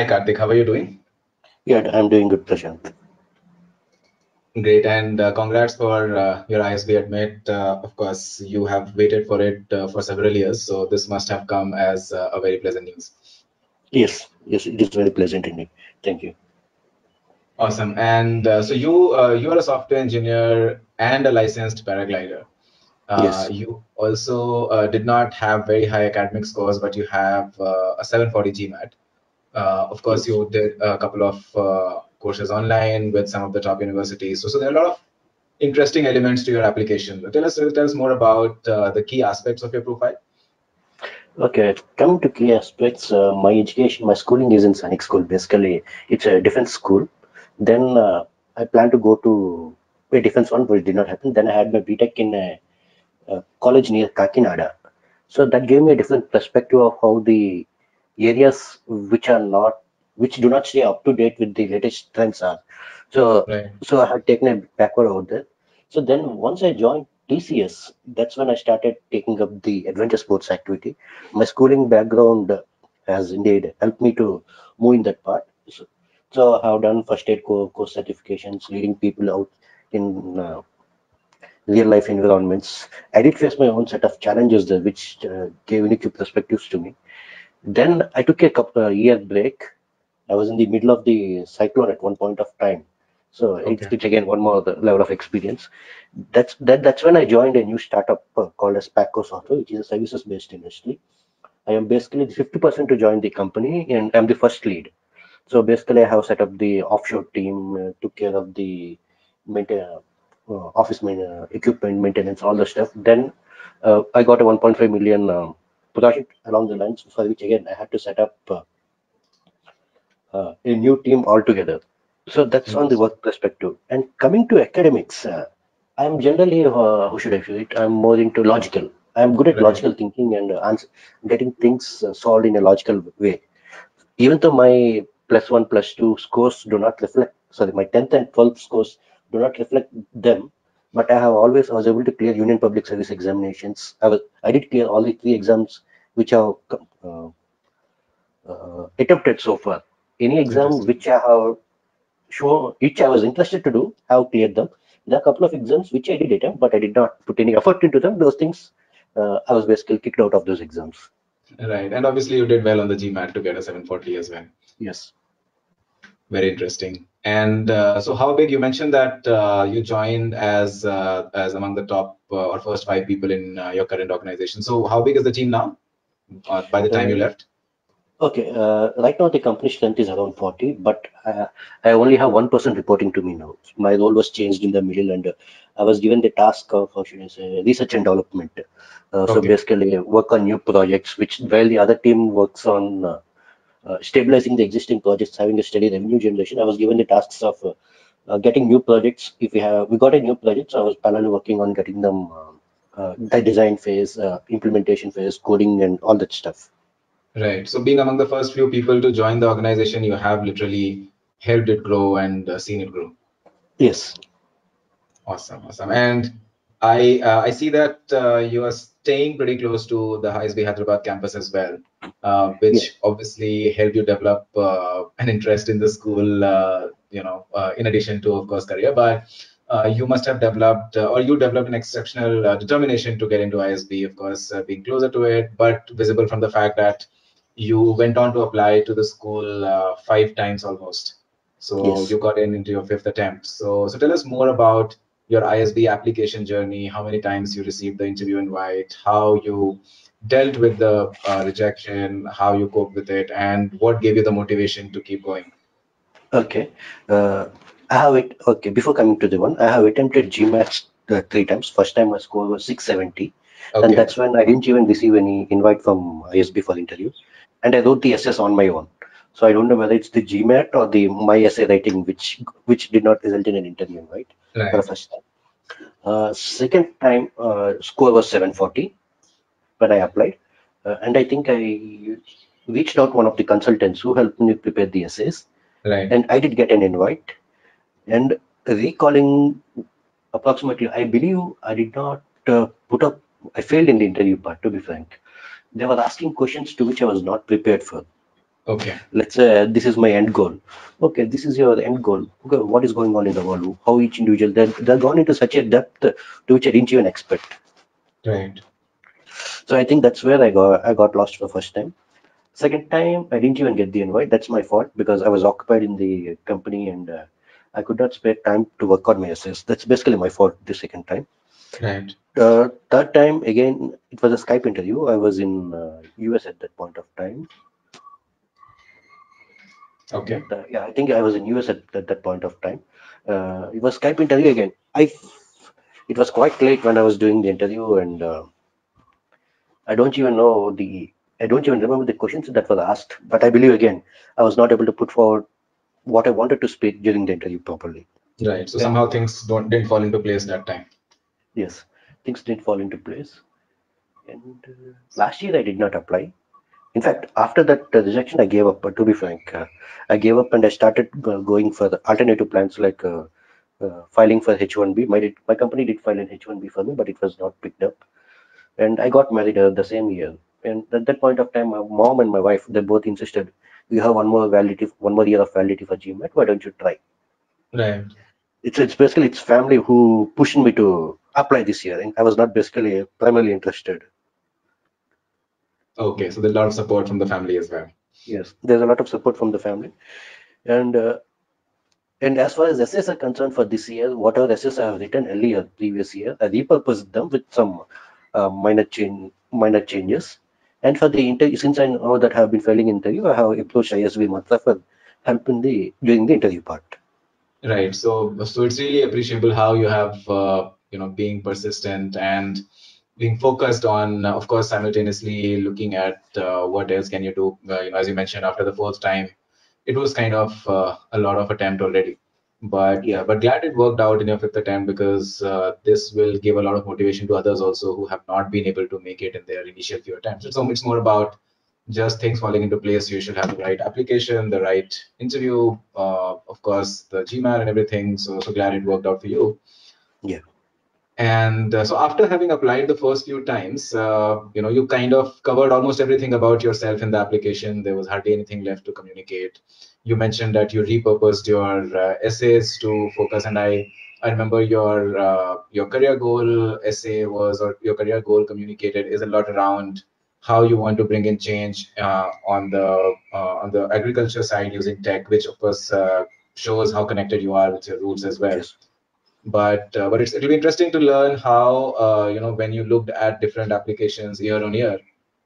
Hi Karthik, how are you doing? Yeah, I'm doing good, Prashant. Great, and congrats for your ISB admit. Of course, you have waited for it for several years, so this must have come as a very pleasant news. Yes, it is very pleasant indeed. Thank you. Awesome. And so you are a software engineer and a licensed paraglider. Yes, You also did not have very high academic scores, but you have a 740 GMAT. Of course, yes. you did a couple of courses online with some of the top universities. So there are a lot of interesting elements to your application. Tell us more about the key aspects of your profile. Okay, coming to key aspects, my education, my schooling is in Sonic School. Basically, it's a defense school. Then I plan to go to a defense one, but it did not happen. Then I had my BTech in a college near Kakinada. So that gave me a different perspective of how the areas which do not stay up to date with the latest trends are. So, Right. so I had taken a backward out there. So then once I joined TCS, that's when I started taking up the adventure sports activity. My schooling background has indeed helped me to move in that part. So I have done first aid course certifications, leading people out in real life environments. I did face my own set of challenges there, which gave unique perspectives to me. Then I took a couple year break. I was in the middle of the cyclone at one point of time. So Okay. it's again one more level of experience. That's when I joined a new startup called as Paco Software, which is a services based industry. I am basically the 50% to join the company, and I'm the first lead. So basically, I have set up the offshore team, took care of the maintain, equipment maintenance, all the stuff. Then I got a 1.5 million project along the lines, for which again I had to set up a new team altogether. So that's on the Interesting. work perspective. And coming to academics, I'm generally, how should I say it? I'm more into logical. I'm good at Right. logical thinking and getting things solved in a logical way. Even though my plus one, plus two scores do not reflect, sorry, my 10th and 12th scores do not reflect them, but I was able to clear Union Public Service examinations. I did clear all the three exams which are uh, attempted so far. Any exam Interesting. which I have shown, which I was interested to do, I have cleared them. There are a couple of exams which I did attempt, but I did not put any effort into them. Those things, I was basically kicked out of those exams. Right. And obviously, you did well on the GMAT to get a 740 as well. Yes. Very interesting. And so, how big? You mentioned that you joined as among the top or first five people in your current organization. So, how big is the team now? By the time you Uh, left? Okay, right now the company strength is around 40, but I only have one person reporting to me now. My role was changed in the middle, and I was given the task of, how should I say, research and development. So Okay. basically, work on new projects, which while the other team works on stabilizing the existing projects, having a steady revenue generation, I was given the tasks of getting new projects. If we got a new project, so I was parallel working on getting them the design phase, implementation phase, coding, and all that stuff. Right. So, being among the first few people to join the organization, you have literally helped it grow and seen it grow. Yes. Awesome, awesome. And I see that you are staying pretty close to the ISB Hyderabad campus as well, Yeah. which obviously helped you develop an interest in the school. In addition to, of course, career, but you must have developed or you developed an exceptional determination to get into ISB. Of course, being closer to it, but visible from the fact that you went on to apply to the school five times almost. So Yes. you got in into your fifth attempt. So tell us more about your ISB application journey, how many times you received the interview invite, how you dealt with the rejection, how you coped with it, and what gave you the motivation to keep going. Okay. Uh, I have it. Okay. Before coming to the one, I have attempted GMAT three times. First time my score was 670, and Okay, that's when I didn't even receive any invite from ISB for interview, and I wrote the essays on my own. So I don't know whether it's the GMAT or the my essay writing which did not result in an interview invite for the right. first time. Second time, score was 740 when I applied, and I think I reached out one of the consultants who helped me prepare the essays, Right. and I did get an invite. And recalling approximately, I believe I did not put up, I failed in the interview part, to be frank. They were asking questions to which I was not prepared for. Okay. Let's say this is my end goal. Okay, this is your end goal. Okay, what is going on in the world? How each individual they're gone into such a depth to which I didn't even expect. Right. So I think that's where I got lost for the first time. Second time, I didn't even get the invite. That's my fault because I was occupied in the company and I could not spare time to work on my essays. That's basically my fault the second time. Right. Third time, again, it was a Skype interview. I was in US at that point of time. Okay. Yeah, I think I was in US at that point of time. It was Skype interview again. It was quite late when I was doing the interview, and I don't even know the I don't even remember the questions that were asked. But I believe again, I was not able to put forward what I wanted to speak during the interview properly. Right. So And somehow things didn't fall into place that time. yes, things did fall into place. And last year I did not apply. In fact, after that rejection, I gave up. To be frank, I gave up and I started going for the alternative plans like filing for H1B. My company did file an H1B for me, but it was not picked up. And I got married the same year. And at that point of time, my mom and my wife they both insisted, "You have one more year of validity for GMAT. Why don't you try?" Right. It's basically it's family who pushed me to apply this year, and I was not basically primarily interested. Okay. So there's a lot of support from the family as well. Yes, there's a lot of support from the family, and as far as essays are concerned for this year, whatever essays I have written earlier, previous year, I repurposed them with some minor changes. And for the interview, since I know that I have been failing interview, I have approached ISBmantra for help in the during the interview part. Right. So it's really appreciable how you have being persistent and being focused on, of course, simultaneously looking at what else can you do. As you mentioned, after the fourth time, it was kind of a lot of attempt already. But glad it worked out in your fifth attempt because this will give a lot of motivation to others also who have not been able to make it in their initial few attempts. It's more about just things falling into place. You should have the right application, the right interview, of course, the GMAT and everything. So glad it worked out for you. Yeah. And so after having applied the first few times, you kind of covered almost everything about yourself in the application. There was hardly anything left to communicate. You mentioned that you repurposed your essays to focus, and I remember your career goal essay was, or your career goal communicated is a lot around how you want to bring in change on the agriculture side using tech, which of course shows how connected you are with your roots as well. Yes. But it'll be interesting to learn how when you looked at different applications year on year,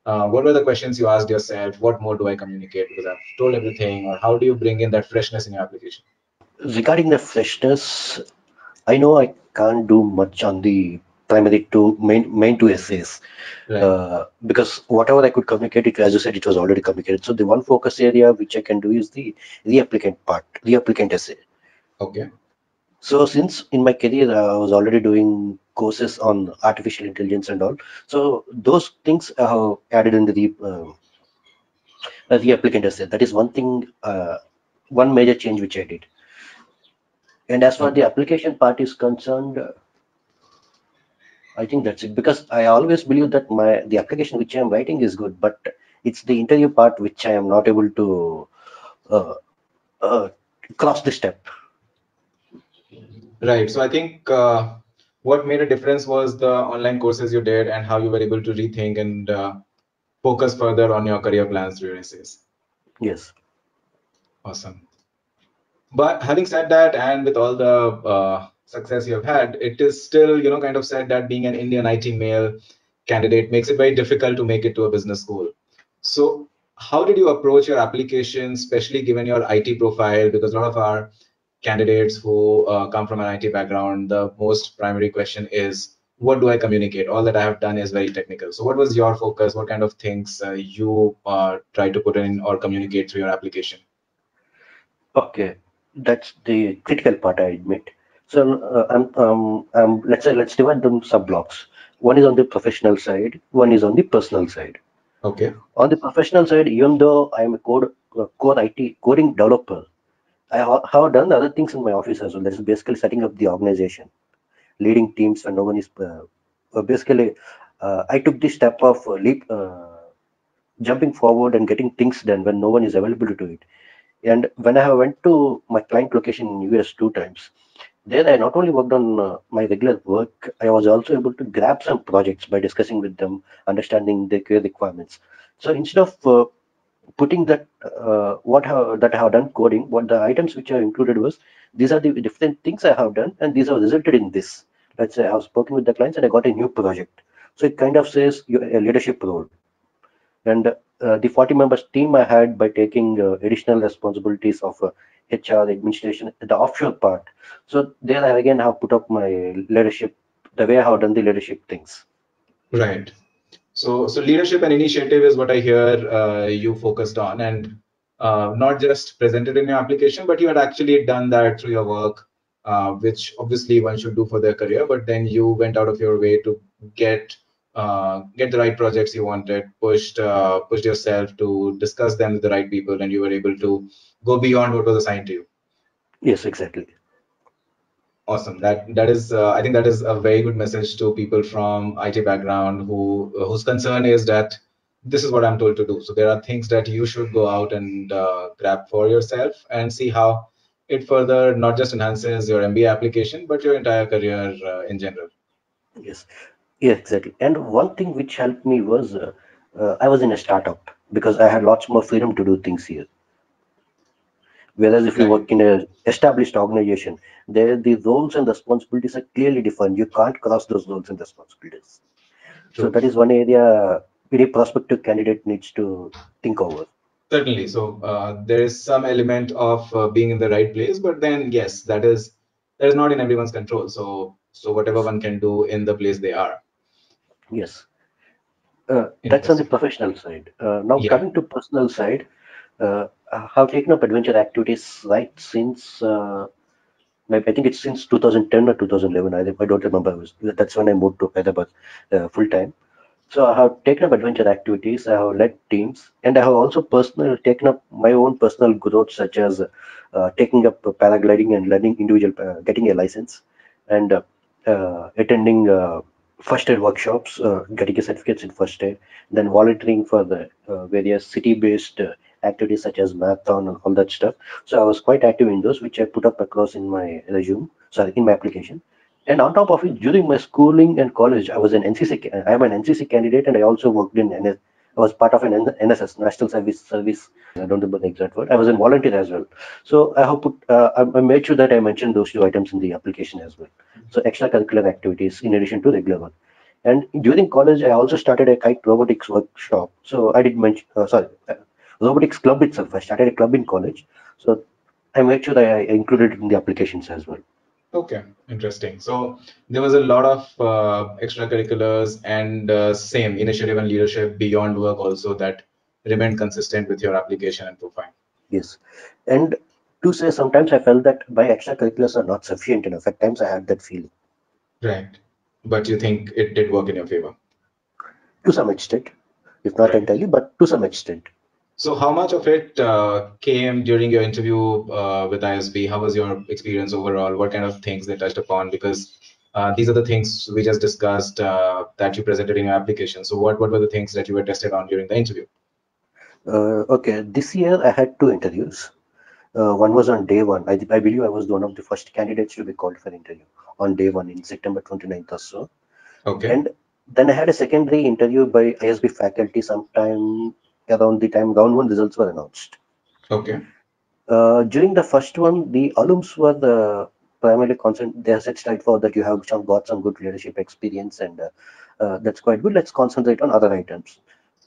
what were the questions you asked yourself? What more do I communicate because I've told everything, or how do you bring in that freshness in your application? Regarding the freshness, I know I can't do much on the primary two main two essays. Right. Because whatever I could communicate, it as you said, it was already communicated. So the one focus area which I can do is the reapplicant essay. Okay. So since in my career I was already doing courses on artificial intelligence and all, so those things I have added in the reapplicant essay. That is one thing, one major change which I did. And as far as the Okay. application part is concerned, I think that's it because I always believe that the application which I am writing is good, but it's the interview part which I am not able to uh, uh, cross the step. Right. So I think what made a difference was the online courses you did and how you were able to rethink and focus further on your career plans through your essays. Yes. Awesome. But having said that, and with all the success you have had, it is still, kind of said that being an Indian IT male candidate makes it very difficult to make it to a business school. So, how did you approach your application, especially given your IT profile? Because a lot of our candidates who come from an IT background, the most primary question is, what do I communicate? All that I have done is very technical. So, what was your focus? What kind of things you try to put in or communicate through your application? Okay. That's the critical part, I admit. So let's divide them sub blocks. One is on the professional side. One is on the personal side. Okay. On the professional side, even though I am a core IT coding developer, have done other things in my office as well. That is basically setting up the organization, leading teams when no one is basically I took this step of leap. jumping forward and getting things done when no one is available to do it. And when I went to my client location in US 2 times, there I not only worked on my regular work, I was also able to grab some projects by discussing with them, understanding their career requirements. So instead of putting that that I have done coding, what the items which are included was, these are the different things I have done, and these have resulted in this. Let's say I have spoken with the clients and I got a new project. So it kind of says a leadership role. And the 40 members team I had by taking additional responsibilities of HR administration, the offshore part. So there I again have put up my leadership, the way I have done the leadership things. Right. So leadership and initiative is what I hear you focused on, and not just presented in your application, but you had actually done that through your work, which obviously one should do for their career. But then you went out of your way to get the right projects you wanted, pushed yourself to discuss them with the right people, and you were able to go beyond what was assigned to you. Yes, exactly. Awesome. That is, I think that is a very good message to people from IT background whose concern is that this is what I'm told to do. So there are things that you should go out and grab for yourself and see how it further not just enhances your MBA application, but your entire career in general. Yes, yeah, exactly. And one thing which helped me was I was in a startup because I had lots more freedom to do things here. Whereas if you Right. work in a established organization, there the roles and responsibilities are clearly defined. You can't cross those roles and responsibilities. So True. that is one area any prospective candidate needs to think over. Certainly. So there is some element of being in the right place, but then yes, that is not in everyone's control. So whatever Yes, one can do in the place they are. yes. That's on the Interesting. professional side. Now Yeah. coming to personal side, I have taken up adventure activities right since I think it's since 2010 or 2011. I don't remember. That's when I moved to Hyderabad full time. So I have taken up adventure activities, I have led teams, and I have also taken up my own personal growth, such as taking up paragliding and learning individual, getting a license, and attending first aid workshops, getting a certificates in first aid, then volunteering for the various city-based activities such as marathon and all that stuff. So I was quite active in those, which I put up across in my resume, sorry, in my application. And on top of it, during my schooling and college, I was an NCC. I'm an NCC candidate, and I also worked in NS. I was part of an NSS, National Service. I don't remember the exact word. I was a volunteer as well. So I have put. I made sure that I mentioned those two items in the application as well. So extracurricular activities in addition to regular one. And during college, I also started a kite robotics workshop. So I did mention. Sorry, robotics club itself. I started a club in college. So I made sure that I included it in the applications as well. Okay, interesting. So there was a lot of extracurriculars and same initiative and leadership beyond work also that remained consistent with your application and profile. Yes. And to say sometimes I felt that my extracurriculars are not sufficient enough. At times I had that feeling Right. But you think it did work in your favor. to some extent, if not Right. entirely, but to some extent. So how much of it came during your interview with ISB? How was your experience overall? What kind of things they touched upon? Because these are the things we just discussed that you presented in your application. So what were the things that you were tested on during the interview? Okay, this year I had two interviews. One was on day one. I believe I was one of the first candidates to be called for interview on day one in September 29th or so. Okay. And then I had a secondary interview by ISB faculty sometime around the time round one results were announced. Okay. During the first one, the alums were the primarily concerned. They said straightforward that you have got some good leadership experience, and that's quite good. Let's concentrate on other items.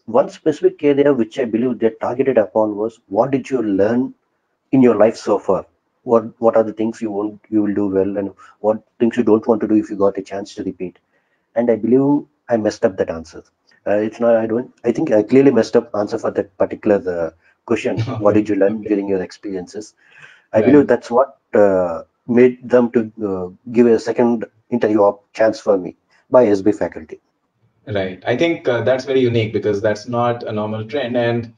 One specific area which I believe they targeted upon was what did you learn in your life so far? What are the things you will do well, and what things you don't want to do if you got a chance to repeat? And I believe I messed up that answer. It's not. I don't. I think I clearly messed up answer for that particular question. What did you learn Okay. during your experiences? I believe Right. that's what made them to give a second interview chance for me by SB faculty. Right. I think that's very unique because that's not a normal trend. And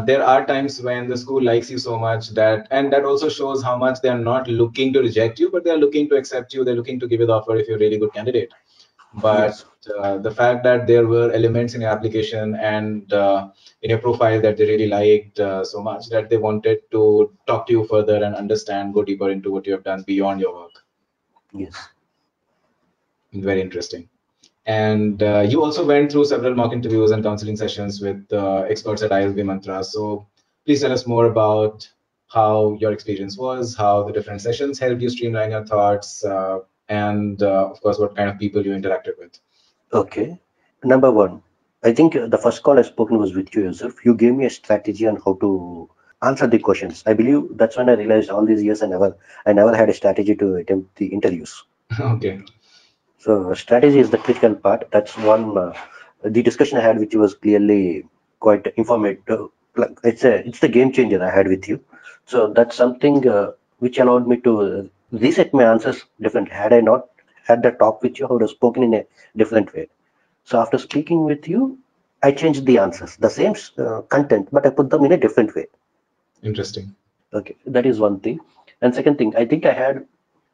there are times when the school likes you so much and that also shows how much they are not looking to reject you, but they're looking to accept you. They're looking to give you the offer if you're a really good candidate. but the fact that there were elements in your application and in your profile that they really liked so much that they wanted to talk to you further and understand, go deeper into what you have done beyond your work. Yes. Very interesting. And you also went through several mock interviews and counseling sessions with experts at ISBmantra. So please tell us more about how your experience was, how the different sessions helped you streamline your thoughts, and of course, what kind of people you interacted with. Okay. Number one, I think the first call I spoken was with you yourself. You gave me a strategy on how to answer the questions. I believe that's when I realized all these years I never had a strategy to attempt the interviews. Okay. So strategy is the critical part. That's one. The discussion I had with you was clearly quite informative. Like it's the game changer I had with you. So that's something which allowed me to reset my answers different. Had I not had the talk with you, I would have spoken in a different way. So after speaking with you, I changed the answers, the same content, but I put them in a different way. Interesting. Okay, that is one thing. And second thing, I think I had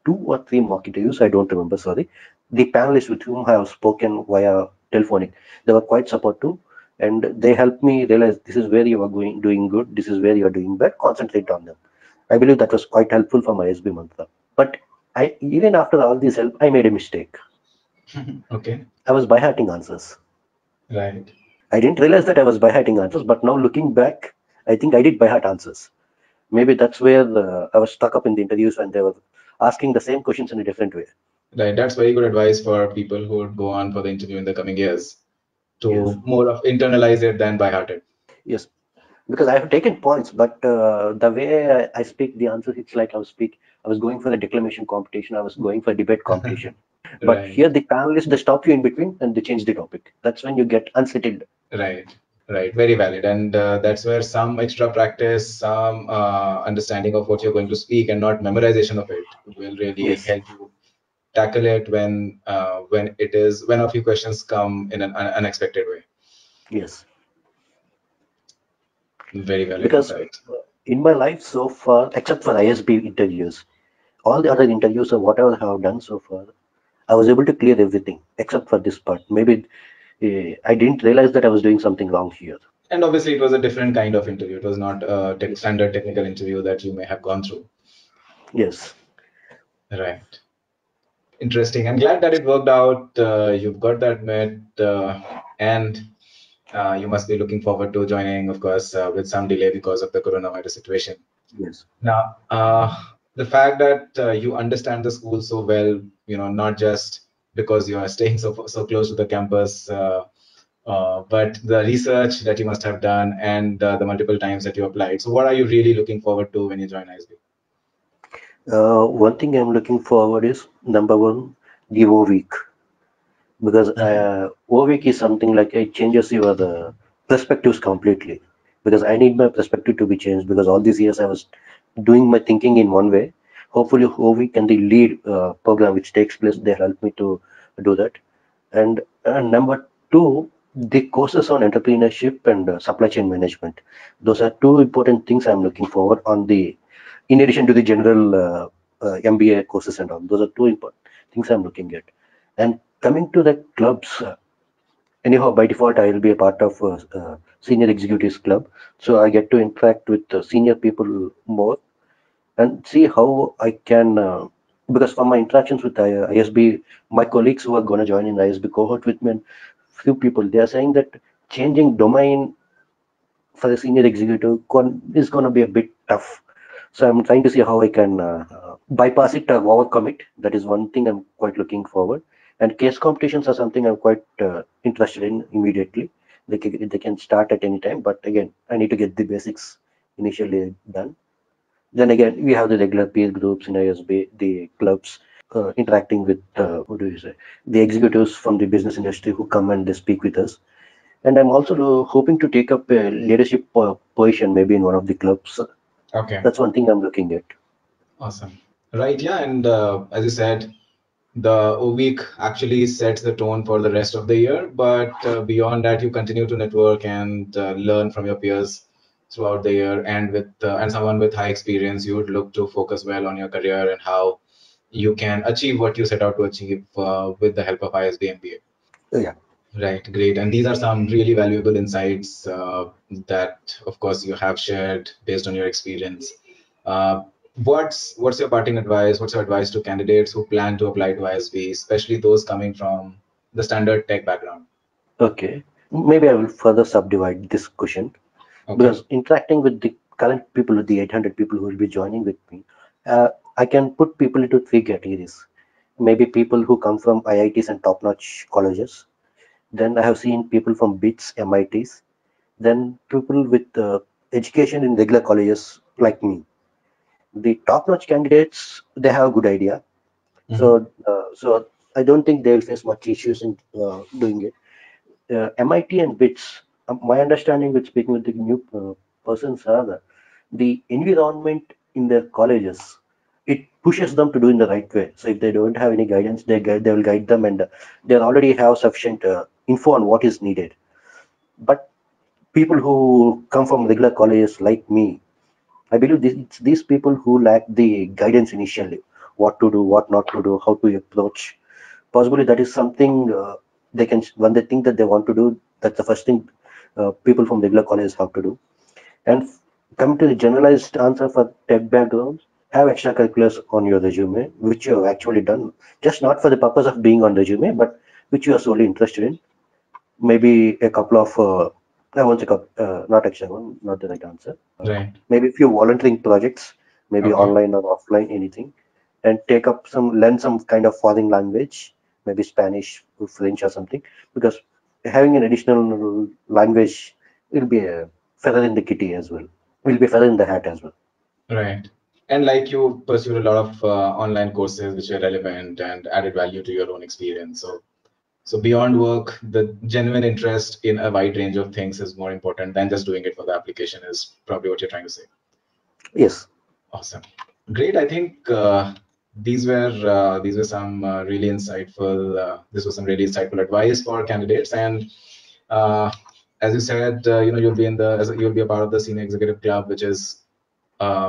2 or 3 mock interviews. I don't remember. Sorry. The panelists with whom I have spoken via telephonic, they were quite supportive, and they helped me realize this is where you are doing good. This is where you are doing bad. Concentrate on them. I believe that was quite helpful for my SB mantra. But I even after all this help, I made a mistake. Okay. I was by hearting answers. Right. I didn't realize that I was by hearting answers, but now looking back, I think I did by heart answers. Maybe that's where I was stuck up in the interviews when they were asking the same questions in a different way. Right. That's very good advice for people who would go on for the interview in the coming years Yes, to more of internalize it than by hearted. yes, because I have taken points, but the way I speak the answers, it's like I was going for a declamation competition, I was going for a debate competition. But Right. here the panelists, they stop you in between and they change the topic. That's when you get unsettled. Right. Right. Very valid. And that's where some extra practice, some understanding of what you're going to speak and not memorization of it will really Yes, help you tackle it when a few questions come in an unexpected way. yes. Very valid Because insight. in my life so far, except for ISB interviews, all the other interviews or whatever I have done so far, I was able to clear everything except for this part. Maybe I didn't realize that I was doing something wrong here. And obviously, it was a different kind of interview. It was not a Yes. standard technical interview that you may have gone through. Yes. Right. Interesting. I'm glad that it worked out. You've got that met, and you must be looking forward to joining, of course, with some delay because of the coronavirus situation. Yes. Now, the fact that you understand the school so well, not just because you are staying so close to the campus, but the research that you must have done and the multiple times that you applied. So, what are you really looking forward to when you join ISB? One thing I'm looking forward is number one, the O week, because O week is something like it changes your perspectives completely. Because I need my perspective to be changed because all these years I was doing my thinking in one way. Hopefully, O week and the lead program which takes place, they help me to do that. And number two, the courses on entrepreneurship and supply chain management. Those are two important things I'm looking forward on the, in addition to the general MBA courses and all. Those are two important things I'm looking at. And coming to the clubs, anyhow, by default, I will be a part of senior executives club. So I get to interact with senior people more and see how I can, because from my interactions with ISB, my colleagues who are going to join in ISB cohort with me, and few people, they are saying that changing domain for a senior executive is going to be a bit tough. So I'm trying to see how I can bypass it or overcome it. That is one thing I'm quite looking forward. And case competitions are something I'm quite interested in immediately. They can start at any time, but again, I need to get the basics initially done. Then again, we have the regular peer groups in ISB, the clubs, interacting with, what do you say, the executives from the business industry who come and they speak with us. And I'm also hoping to take up a leadership position maybe in one of the clubs. Okay. That's one thing I'm looking at. Awesome. Right. Yeah. And as you said, the week actually sets the tone for the rest of the year. But beyond that, you continue to network and learn from your peers throughout the year. And with and someone with high experience, you would look to focus well on your career and how you can achieve what you set out to achieve with the help of ISB MBA. Yeah. Right, great. And these are some really valuable insights that, of course, you have shared based on your experience. What's your parting advice? What's your advice to candidates who plan to apply to ISB, especially those coming from the standard tech background? Okay. Maybe I will further subdivide this question. Okay. Because interacting with the current people, with the 800 people who will be joining with me, I can put people into three categories. Maybe people who come from IITs and top-notch colleges. Then I have seen people from BITS, MITs. Then people with education in regular colleges like me. The top-notch candidates, they have a good idea. So I don't think they will face much issues in doing it. MIT and BITS, my understanding with speaking with the new persons are that the environment in their colleges, it pushes them to do in the right way. So if they don't have any guidance, they will guide them, and they already have sufficient info on what is needed. But people who come from regular colleges like me, I believe it's these people who lack the guidance initially, what to do, what not to do, how to approach. Possibly that is something they can, when they think that they want to do, that's the first thing people from regular colleges have to do. And coming to the generalized answer for tech backgrounds, have extracurriculars on your resume, which you have actually done, just not for the purpose of being on resume, but which you are solely interested in. Maybe a couple of, I won't say not extra one, not the right answer. Right. Maybe a few volunteering projects, maybe Okay. online or offline, anything, and take up learn some kind of foreign language, maybe Spanish, French, or something, because having an additional language will be a feather in the kitty as well. Will be feather in the hat as well. Right. And like you pursued a lot of online courses which are relevant and added value to your own experience. So beyond work, the genuine interest in a wide range of things is more important than just doing it for the application, is probably what you're trying to say. Yes. Awesome. Great. I think these were some really insightful. This was some really insightful advice for candidates. And as you said, you'll be you'll be a part of the senior executive club, which is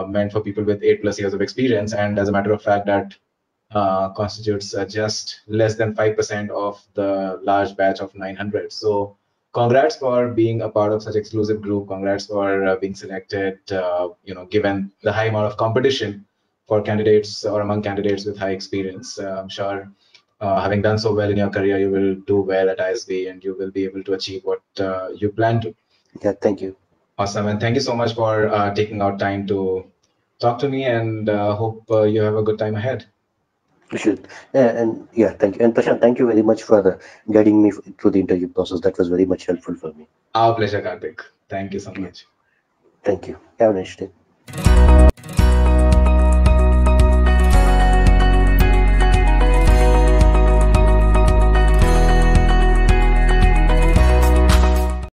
meant for people with 8+ years of experience. And as a matter of fact, that constitutes just less than 5% of the large batch of 900. So congrats for being a part of such exclusive group. Congrats for being selected, given the high amount of competition for candidates or among candidates with high experience. I'm sure having done so well in your career, you will do well at ISB and you will be able to achieve what you plan to. Yeah. Thank you. Awesome. And thank you so much for taking out time to talk to me, and hope you have a good time ahead. You should. And yeah, thank you. And Prashant, thank you very much for guiding me through the interview process. That was very much helpful for me. Our pleasure, Karthik. Thank you so Yeah. much. Thank you. Have a nice day.